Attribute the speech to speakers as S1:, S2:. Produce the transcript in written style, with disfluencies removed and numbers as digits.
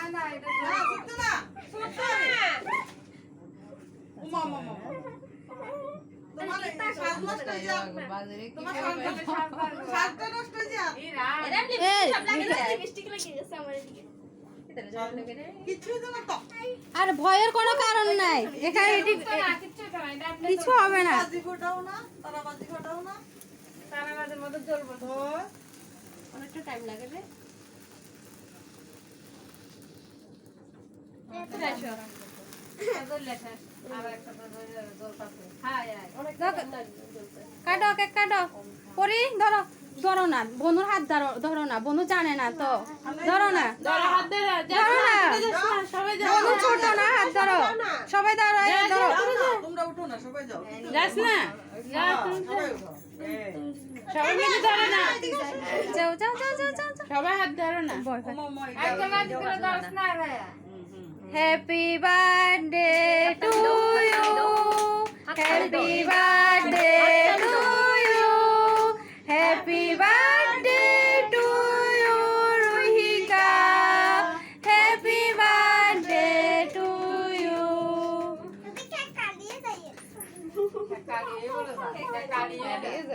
S1: না এটা
S2: না সত্যি না
S1: ছোট
S2: উমা মামা তোমার সাজ নষ্ট হয়ে যাক
S3: বাজারে কি
S2: তোমার
S3: খাবে?
S2: সাজটা নষ্ট হয়ে যাক কিছুই তো না তো
S4: আর ভয়ের কোনো কারণ নাই এখানে কিছু হবে না।
S2: বাজি ফোটাও না তারা বাজি ফোটাও না
S1: তারা মাঝে মধ্যে জ্বলবো
S2: তো
S4: অনেকটা টাইম লাগে রে। কাটো কেক কাটো পরি ধরো ধরো না বনুর হাত ধরো ধরো না বনু জানে না তো ধরো না ধরো না বনু ছোট না হাত ধরো সবাই ধরো এই ধরো
S2: তোমরা উঠো না সবাই যাও
S3: যাস না
S2: সবাই উঠো
S3: সবাই মিলে ধরো না
S4: যাও যাও যাও যাও যাও
S3: সবাই হাত ধরো না
S4: happy birthday to you happy birthday to you happy birthday to you Ruhika happy birthday to you
S1: কালিয়ে বলে